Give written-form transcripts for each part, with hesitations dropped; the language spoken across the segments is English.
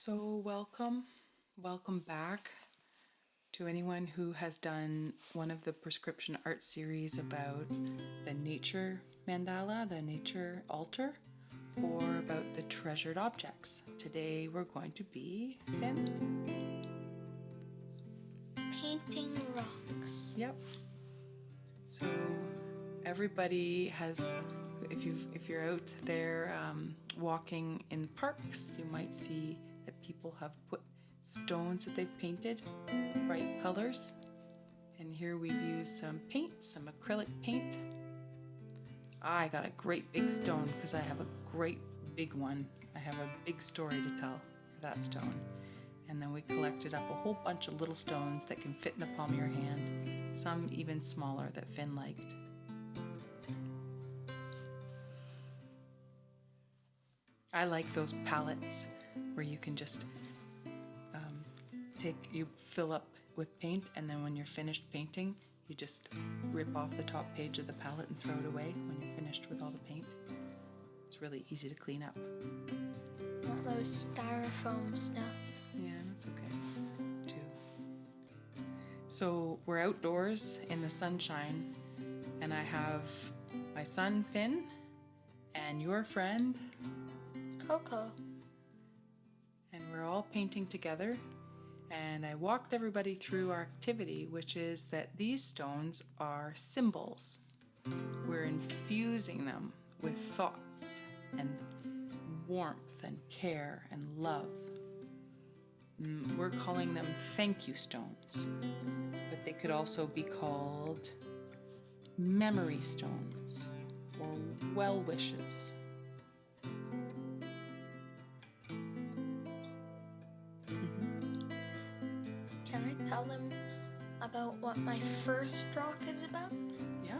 So welcome back to anyone who has done one of the prescription art series about the nature mandala, the nature altar, or about the treasured objects. Today we're going to be painting rocks. Yep. So everybody has, if you're out there walking in parks, you might see that people have put stones that they've painted, bright colors. And here we've used some paint, some acrylic paint. I got a great big stone because I have a great big one. I have a big story to tell for that stone. And then we collected up a whole bunch of little stones that can fit in the palm of your hand, some even smaller that Finn liked. I like those palettes where you can just you fill up with paint, and then when you're finished painting, you just rip off the top page of the palette and throw it away when you're finished with all the paint. It's really easy to clean up. Not those styrofoam stuff. Yeah, that's okay too. So we're outdoors in the sunshine, and I have my son Finn and your friend Coco. And we're all painting together. And I walked everybody through our activity, which is that these stones are symbols. We're infusing them with thoughts and warmth and care and love. We're calling them thank you stones, but they could also be called memory stones or well wishes. Can I tell them about what my first rock is about? Yeah.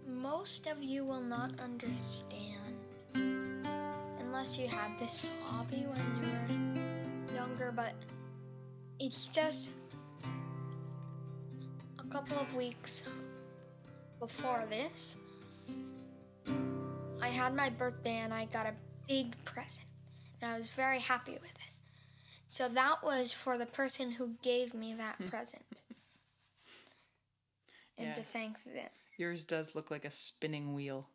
Most of you will not understand unless you had this hobby when you were younger, but it's just a couple of weeks before this, I had my birthday and I got a big present, and I was very happy with it. So that was for the person who gave me that present, and to thank them. Yours does look like a spinning wheel.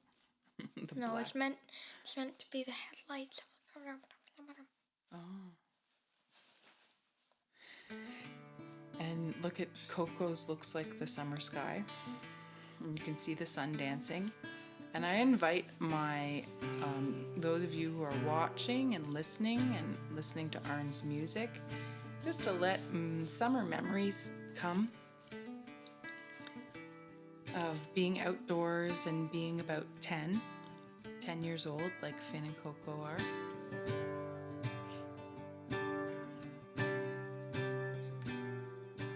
No, it's meant to be the headlights. Oh. And look at Coco's looks like the summer sky. And you can see the sun dancing. And I invite my those of you who are watching and listening to Arn's music, just to let summer memories come of being outdoors and being about 10 years old, like Finn and Coco are.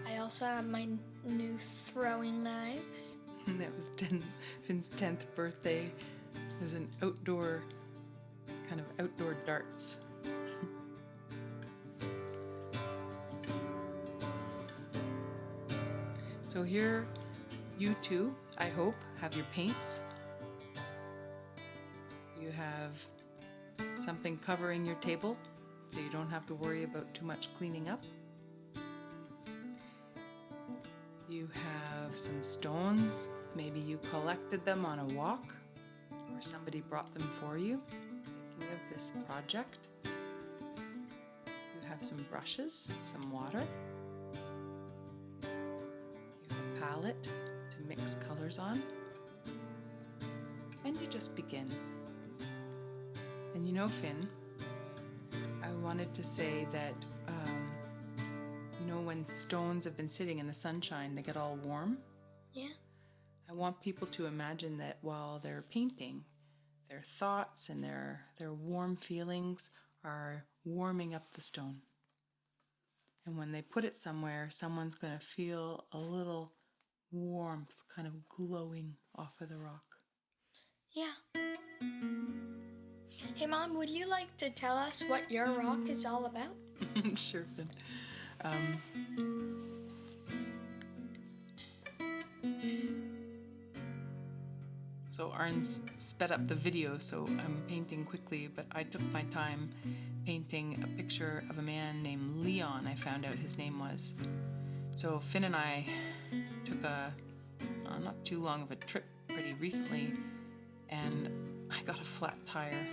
I also have my new throwing knives. That was Finn's 10th birthday. It was an outdoor darts. So here, you two, I hope, have your paints. You have something covering your table, so you don't have to worry about too much cleaning up. You have some stones. Maybe you collected them on a walk, or somebody brought them for you, thinking of this project. You have some brushes, some water. You have a palette to mix colors on. And you just begin. And you know, Finn, I wanted to say that when stones have been sitting in the sunshine, they get all warm. Yeah. I want people to imagine that while they're painting, their thoughts and their warm feelings are warming up the stone. And when they put it somewhere, someone's going to feel a little warmth kind of glowing off of the rock. Yeah. Hey, Mom, would you like to tell us what your rock is all about? Sure, Finn. So Arn's sped up the video, so I'm painting quickly, but I took my time painting a picture of a man named Leon, I found out his name was. So Finn and I took a not too long of a trip pretty recently, and I got a flat tire.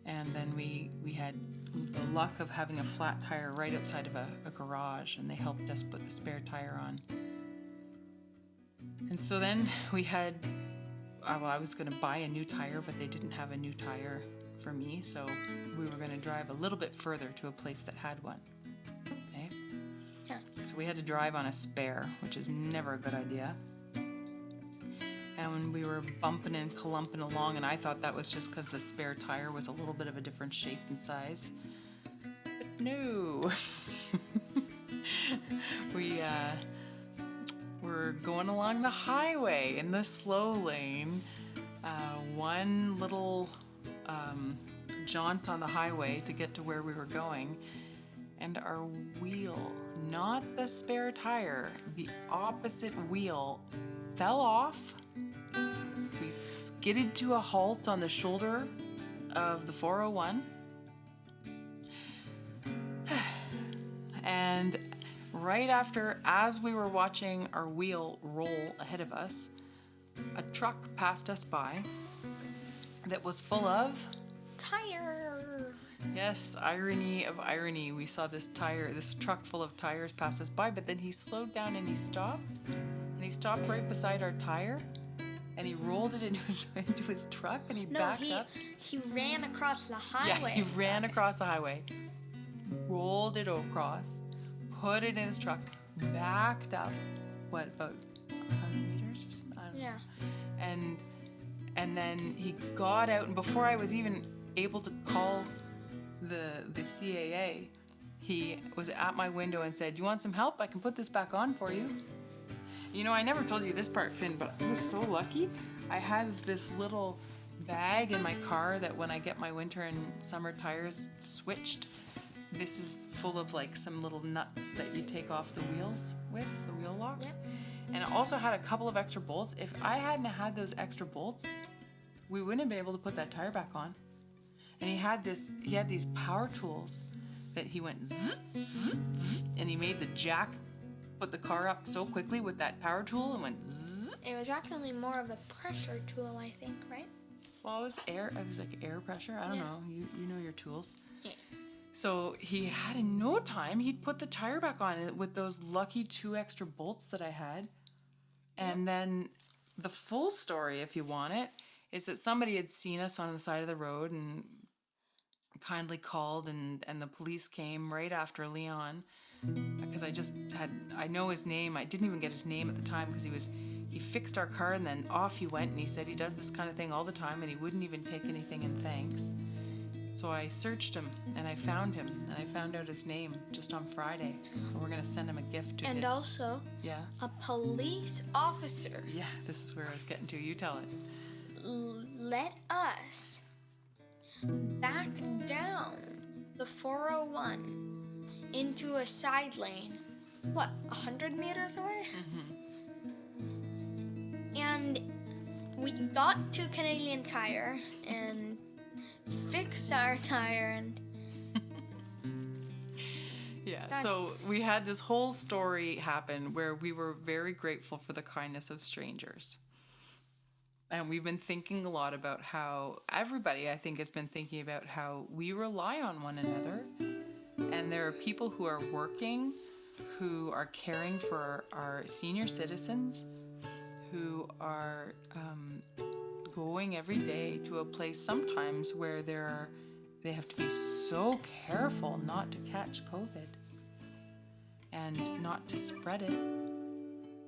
And then we had the luck of having a flat tire right outside of a garage, and they helped us put the spare tire on. And so then we had, well, I was going to buy a new tire, but they didn't have a new tire for me, so we were going to drive a little bit further to a place that had one. Okay? Yeah. So we had to drive on a spare, which is never a good idea. And when we were bumping and clumping along, and I thought that was just because the spare tire was a little bit of a different shape and size. But no. We were going along the highway in the slow lane. One little jaunt on the highway to get to where we were going. And our wheel, not the spare tire, the opposite wheel, fell off. We skidded to a halt on the shoulder of the 401. And right after, as we were watching our wheel roll ahead of us, a truck passed us by that was full of Tire. yes, irony of irony. We saw this truck full of tires pass us by, but then he slowed down and he stopped. And he stopped right beside our tire. And he rolled it into his truck and he backed up. He ran across the highway. Yeah, he ran across the highway, rolled it across, put it in his truck, backed up, about 100 meters or something? I don't know. Yeah. And then he got out, and before I was even able to call the CAA, he was at my window and said, "You want some help? I can put this back on for you." You know, I never told you this part, Finn, but I was so lucky. I had this little bag in my car that when I get my winter and summer tires switched, this is full of like some little nuts that you take off the wheels with, the wheel locks. Yep. And it also had a couple of extra bolts. If I hadn't had those extra bolts, we wouldn't have been able to put that tire back on. And he had these power tools that he went zzz, zzz, zzz, and he made the jack put the car up so quickly with that power tool and went zzz. It was actually more of a pressure tool, I think, right? Well, it was like air pressure. I don't know. You know your tools. Yeah. So he had in no time, he'd put the tire back on with those lucky 2 extra bolts that I had. And then the full story, if you want it, is that somebody had seen us on the side of the road and kindly called, and the police came right after Leon, because I know his name. I didn't even get his name at the time because he fixed our car and then off he went, and he said he does this kind of thing all the time and he wouldn't even take anything in thanks. So I searched him and I found him and I found out his name just on Friday. And we're going to send him a gift to And his... also, Yeah. a police officer Yeah, this is where I was getting to. You tell it. let us back down the 401 into a side lane, 100 meters away? And we got to Canadian Tire and fixed our tire, and Yeah, so we had this whole story happen where we were very grateful for the kindness of strangers. And we've been thinking a lot about how everybody, I think, has been thinking about how we rely on one another. And there are people who are working, who are caring for our senior citizens, who are going every day to a place sometimes where they have to be so careful not to catch COVID and not to spread it.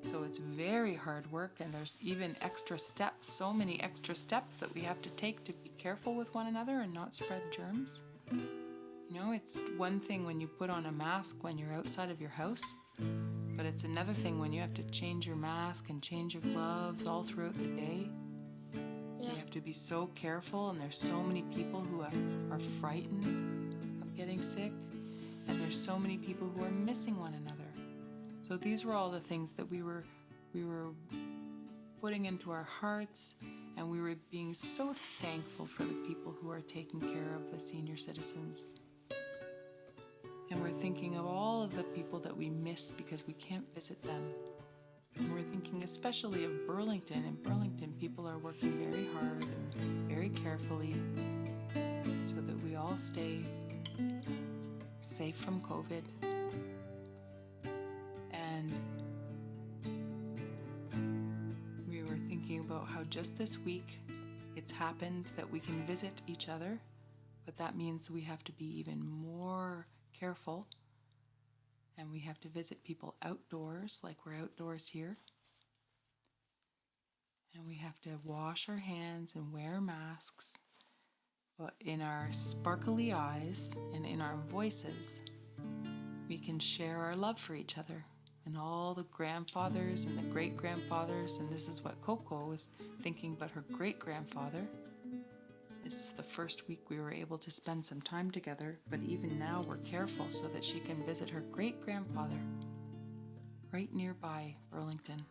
So it's very hard work, and there's even extra steps, so many extra steps that we have to take to be careful with one another and not spread germs. You know, it's one thing when you put on a mask when you're outside of your house, but it's another thing when you have to change your mask and change your gloves all throughout the day. Yeah. You have to be so careful, and there's so many people who are frightened of getting sick, and there's so many people who are missing one another. So these were all the things that we were putting into our hearts, and we were being so thankful for the people who are taking care of the senior citizens. And we're thinking of all of the people that we miss because we can't visit them. And we're thinking especially of Burlington. In Burlington, people are working very hard and very carefully so that we all stay safe from COVID. And we were thinking about how just this week it's happened that we can visit each other, but that means we have to be even more careful, and we have to visit people outdoors like we're outdoors here, and we have to wash our hands and wear masks, but in our sparkly eyes and in our voices we can share our love for each other and all the grandfathers and the great-grandfathers. And this is what Coco was thinking about her great-grandfather. This is the first week we were able to spend some time together, but even now we're careful so that she can visit her great-grandfather right nearby Burlington.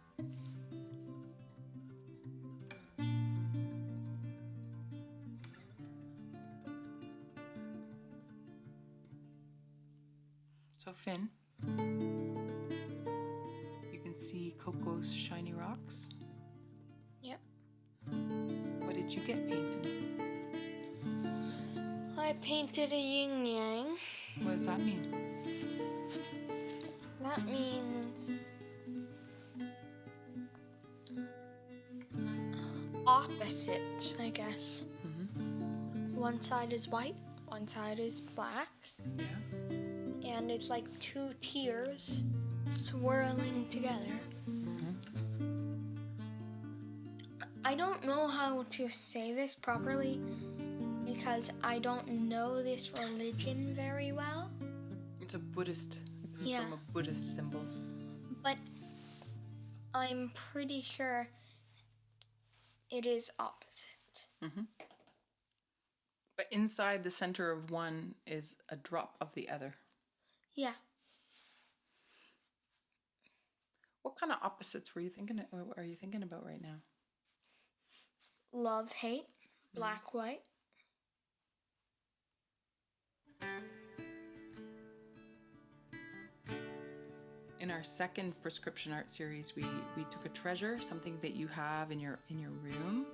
So Finn, you can see Coco's shiny rocks. Yep. What did you get painted? I painted a yin yang. What does that mean? That means opposite, I guess. One side is white, one side is black, Yeah. and it's like two tears swirling together. I don't know how to say this properly because I don't know this religion very well, It's a Buddhist. It comes Yeah. from a Buddhist symbol. but I'm pretty sure it is opposite. But inside the center of one is a drop of the other. Yeah. What kind of opposites are you thinking about right now? Love, hate, black, white. In our second prescription art series, we took a treasure, something that you have in your room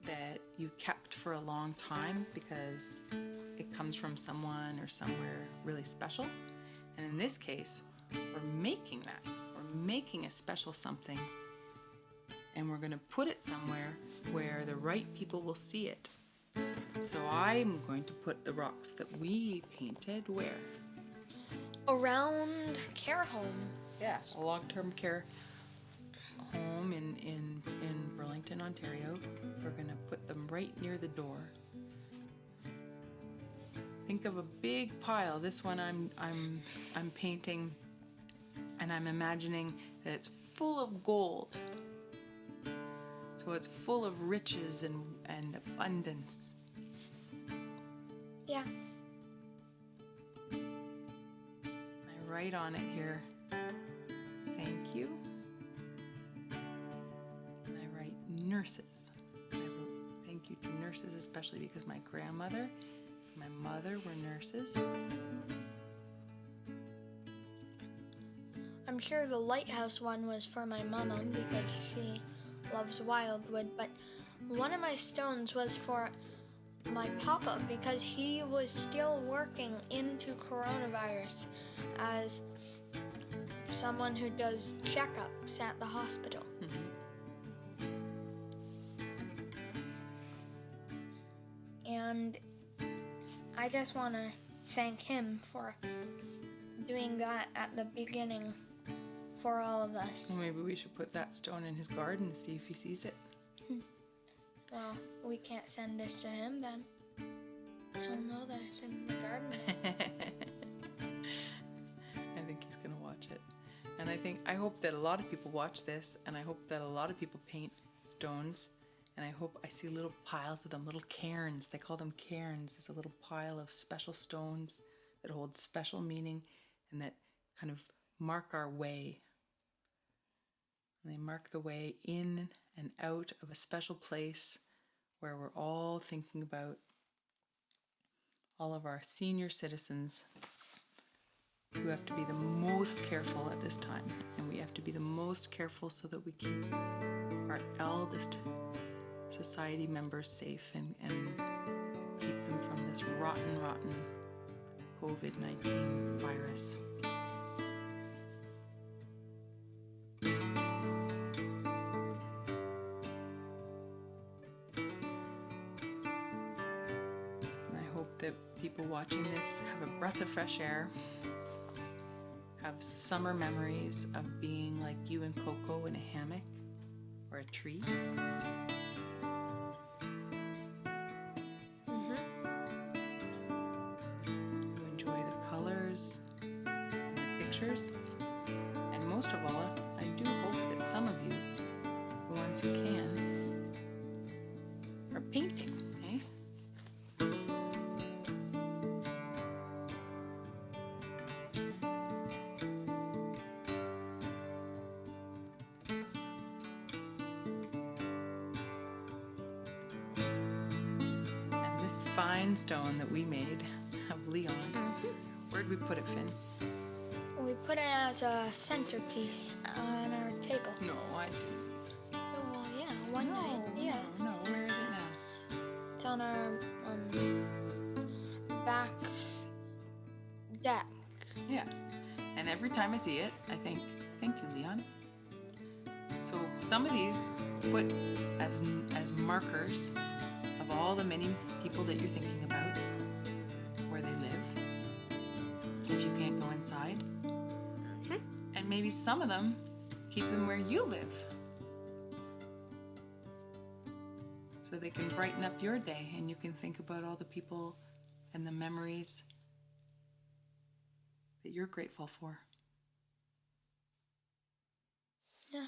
that you kept for a long time because it comes from someone or somewhere really special. And in this case, we're making that. We're making a special something, and we're going to put it somewhere where the right people will see it. So I'm going to put the rocks that we painted where? Around care home. Yeah, a long-term care home in Burlington, Ontario. We're gonna put them right near the door. Think of a big pile. This one I'm painting, and I'm imagining that it's full of gold. So it's full of riches and abundance. Yeah. I write on it here, thank you. And I write nurses. I wrote thank you to nurses, especially because my grandmother and my mother were nurses. I'm sure the lighthouse one was for my mama because she loves wildwood, but one of my stones was for my papa because he was still working into coronavirus as someone who does checkups at the hospital. And I just want to thank him for doing that at the beginning for all of us. Well, maybe we should put that stone in his garden and see if he sees it. Well, we can't send this to him then. He'll know that it's in the garden. I think he's gonna watch it. And I hope that a lot of people watch this, and I hope that a lot of people paint stones, and I hope I see little piles of them, little cairns. They call them cairns. It's a little pile of special stones that hold special meaning and that kind of mark our way. And they mark the way in and out of a special place where we're all thinking about all of our senior citizens who have to be the most careful at this time. And we have to be the most careful so that we keep our eldest society members safe and keep them from this rotten COVID-19 virus. And I hope that people watching this have a breath of fresh air, have summer memories of being like you and Coco in a hammock or a tree. You enjoy the colors and the pictures. And most of all, I do hope that some of you, the ones who can, are painting, eh? And this fine stone that we made of Leon, where'd we put it, Finn? We put it as a centerpiece on our table. No, I didn't. Well, yeah, one night. Yes. No, where is it now? It's on our back deck. Yeah. And every time I see it, I think, thank you, Leon. So some of these put as markers of all the many people that you're thinking about, where they live, if you can't go inside. And maybe some of them keep them where you live, so they can brighten up your day and you can think about all the people and the memories that you're grateful for. Yeah.